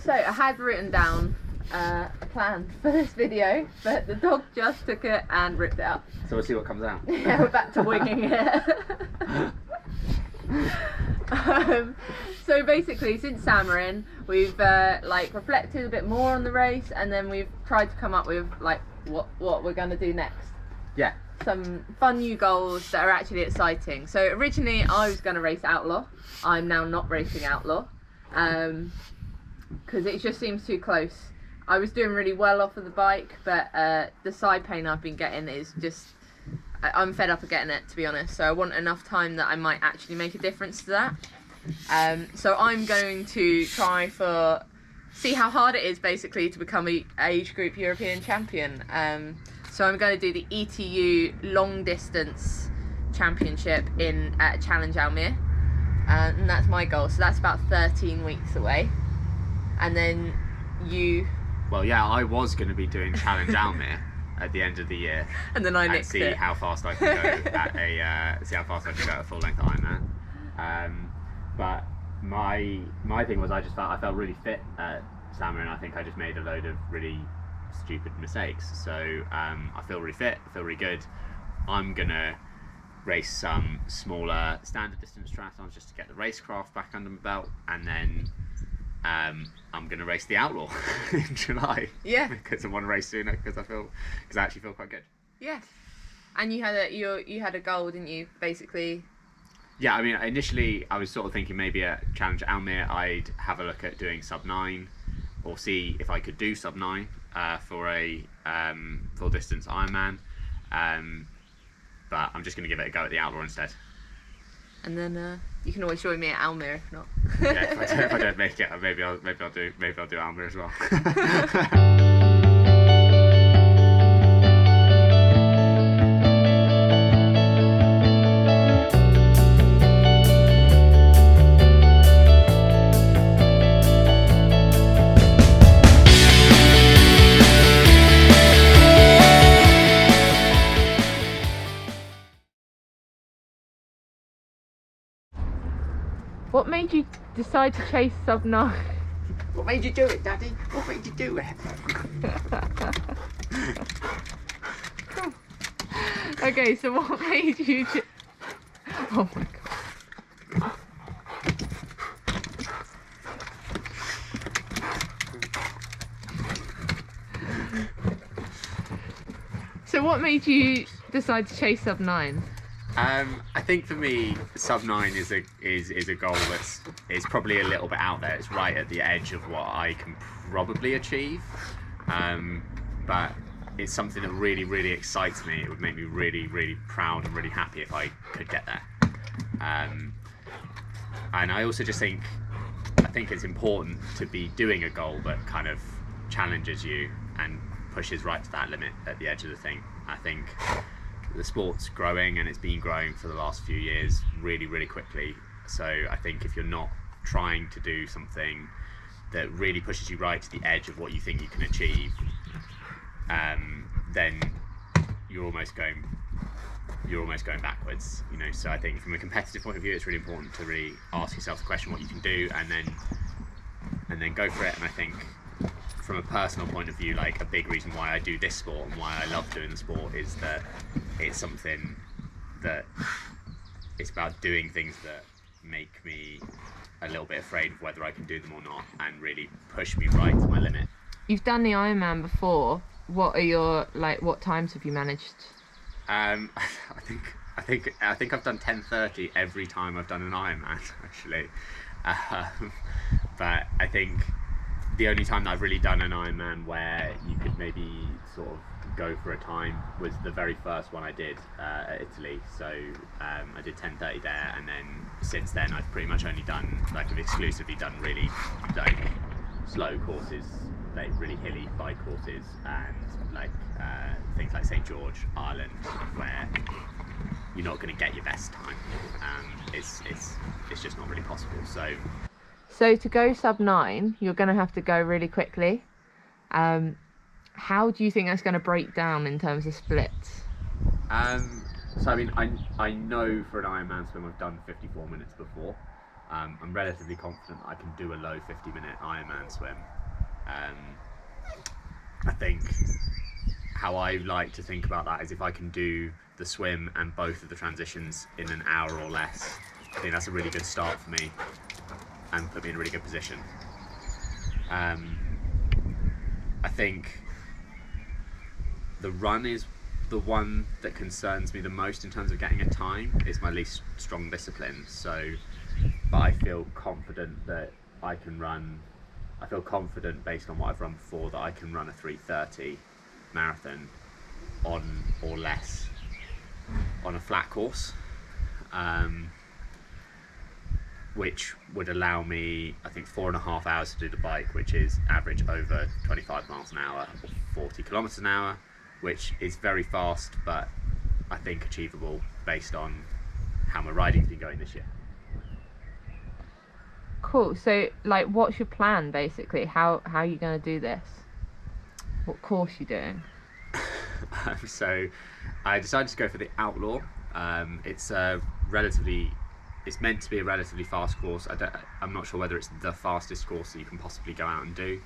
So I had written down a plan for this video, but the dog just took it and ripped it up. So we'll see what comes out. Yeah, we're back to winging it. So basically, since Samarin, we've like reflected a bit more on the race, and then we've tried to come up with like what we're going to do next. Yeah. Some fun new goals that are actually exciting. So originally I was going to race Outlaw. I'm now not racing Outlaw because it just seems too close. I was doing really well off of the bike, but the side pain I've been getting is just, I'm fed up of getting it, to be honest. So I want enough time that I might actually make a difference to that. So I'm going to try see how hard it is basically to become a age group European champion. So I'm going to do the ETU long distance championship at Challenge Almere, and that's my goal. So that's about 13 weeks away. And then Well, yeah, I was going to be doing Challenge Almere at the end of the year, and then I nicked see it. how fast I can go at a full length Ironman. But my thing was I felt really fit at Samarin, and I think I just made a load of really stupid mistakes. So I feel really fit, I feel really good. I'm gonna race some smaller standard distance triathlons just to get the racecraft back under my belt, and then I'm gonna race the Outlaw in July. Yeah. Because I want to race sooner because I actually feel quite good. Yeah. And you had a goal, didn't you? Basically. Yeah, I mean, initially I was sort of thinking maybe at Challenge Almere I'd have a look at doing sub 9, or see if I could do sub 9 for a full distance Ironman. But I'm just going to give it a go at the Outlaw instead. And then you can always join me at Almere if not. Yeah, if I don't make it, maybe I'll do Almere as well. What made you decide to chase sub 9? What made you do it, Daddy? What made you do it? Cool. Okay, so what made you oh my god. So what made you decide to chase sub 9? I think for me, sub 9 is a goal is probably a little bit out there. It's right at the edge of what I can probably achieve, but it's something that really, really excites me. It would make me really, really proud and really happy if I could get there. And I also just think it's important to be doing a goal that kind of challenges you and pushes right to that limit at the edge of the thing. I think the sport's growing, and it's been growing for the last few years really, really quickly. So I think if you're not trying to do something that really pushes you right to the edge of what you think you can achieve, then you're almost going backwards, you know. So I think from a competitive point of view, it's really important to really ask yourself the question what you can do, and then go for it. And I think from a personal point of view, like a big reason why I do this sport and why I love doing the sport is that it's something that it's about doing things that make me a little bit afraid of whether I can do them or not, and really push me right to my limit. You've done the Ironman before. What times have you managed? I think I've done 10:30 every time I've done an Ironman, actually. But I think the only time that I've really done an Ironman where you could maybe sort of go for a time was the very first one I did at Italy. So I did 10:30 there, and then since then I've pretty much only done, I've exclusively done really like slow courses, like really hilly bike courses, and like things like St George, Ireland, where you're not going to get your best time. It's just not really possible. So to go sub 9, you're going to have to go really quickly. How do you think that's going to break down in terms of splits? So I mean, I know for an Ironman swim I've done 54 minutes before. I'm relatively confident that I can do a low 50-minute Ironman swim. I think how I like to think about that is if I can do the swim and both of the transitions in an hour or less, I think that's a really good start for me and put me in a really good position. I think the run is the one that concerns me the most in terms of getting a time. It's my least strong discipline, but I feel confident that I feel confident based on what I've run before that I can run a 3:30 marathon on or less on a flat course, which would allow me, I think, 4.5 hours to do the bike, which is average over 25 miles an hour or 40 kilometers an hour, which is very fast, but I think achievable based on how my riding's been going this year. Cool. So, like, what's your plan basically? How are you going to do this? What course are you doing? So, I decided to go for the Outlaw. It's meant to be a relatively fast course. I'm not sure whether it's the fastest course that you can possibly go out and do,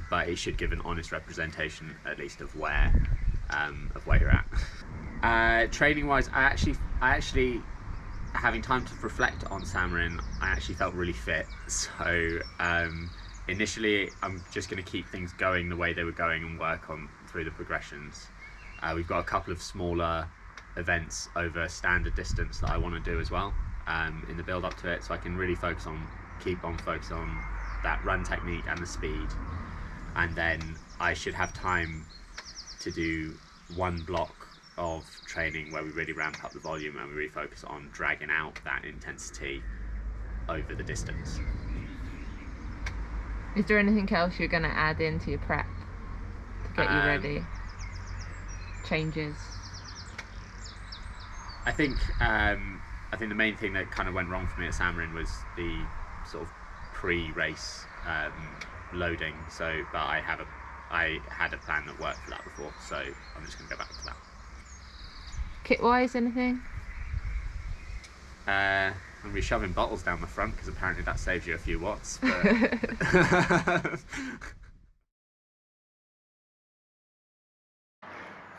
but it should give an honest representation, at least, of where you're at. Training wise, I actually having time to reflect on Samarin, I actually felt really fit. So initially, I'm just going to keep things going the way they were going and work on through the progressions. We've got a couple of smaller events over standard distance that I want to do as well in the build up to it, so I can really keep on focusing on that run technique and the speed, and then I should have time to do one block of training where we really ramp up the volume and we really focus on dragging out that intensity over the distance. Is there anything else you're going to add into your prep to get you ready? Changes? I think the main thing that kind of went wrong for me at Samarin was the sort of pre-race loading. But I had a plan that worked for that before, so I'm just going to go back to that. Kit-wise, anything? I'm going to be shoving bottles down the front because apparently that saves you a few watts. But...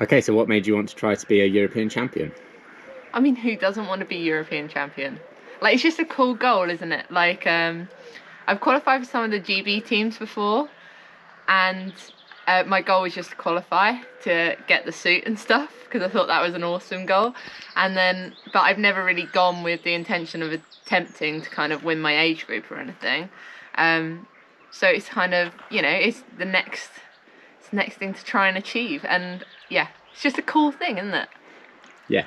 Okay, so what made you want to try to be a European champion? I mean, who doesn't want to be European champion? Like, it's just a cool goal, isn't it? Like, I've qualified for some of the GB teams before, and my goal was just to qualify to get the suit and stuff, because I thought that was an awesome goal. But I've never really gone with the intention of attempting to kind of win my age group or anything. So it's kind of, it's the next thing to try and achieve. And yeah, it's just a cool thing, isn't it? Yeah.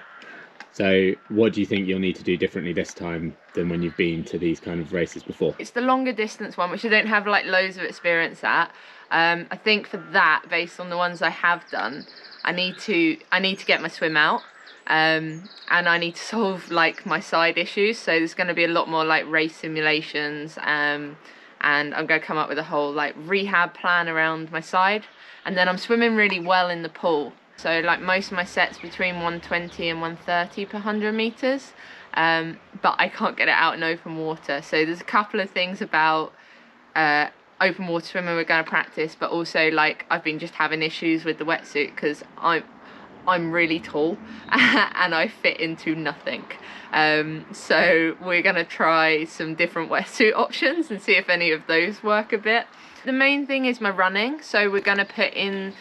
So what do you think you'll need to do differently this time than when you've been to these kind of races before? It's the longer distance one, which I don't have like loads of experience at. I think for that, based on the ones I have done, I need to get my swim out, and I need to solve like my side issues. So there's going to be a lot more like race simulations, and I'm going to come up with a whole like rehab plan around my side. And then I'm swimming really well in the pool. So like most of my sets between 120 and 130 per 100 meters, but I can't get it out in open water. So there's a couple of things about open water swimming we're going to practice, but also like I've been just having issues with the wetsuit because I'm really tall and I fit into nothing. So we're going to try some different wetsuit options and see if any of those work a bit. The main thing is my running, so we're going to put in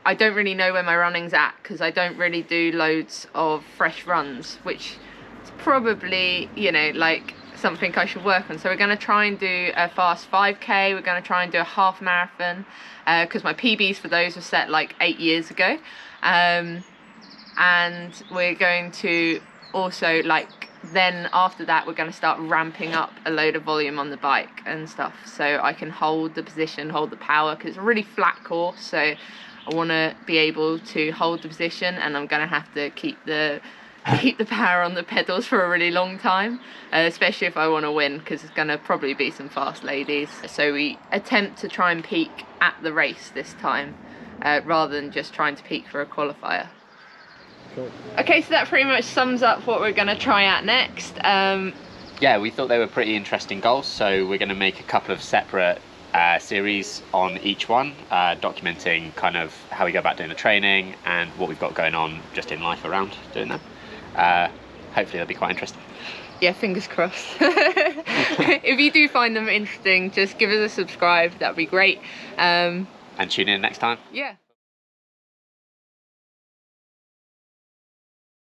I don't really know where my running's at because I don't really do loads of fresh runs, which is probably, like something I should work on. So we're going to try and do a fast 5k, we're going to try and do a half marathon, because my PBs for those were set like 8 years ago. And we're going to also then after that we're going to start ramping up a load of volume on the bike and stuff, so I can hold the position, hold the power, because it's a really flat course, so I want to be able to hold the position, and I'm going to have to keep the power on the pedals for a really long time, especially if I want to win, because there's going to probably be some fast ladies. So we attempt to try and peak at the race this time, rather than just trying to peak for a qualifier. Cool. Okay, so that pretty much sums up what we're going to try out next. Yeah, we thought they were pretty interesting goals, so we're going to make a couple of separate series on each one, documenting kind of how we go about doing the training and what we've got going on just in life around doing that. Hopefully they'll be quite interesting. Yeah, fingers crossed. If you do find them interesting, just give us a subscribe. That'd be great. And tune in next time. Yeah.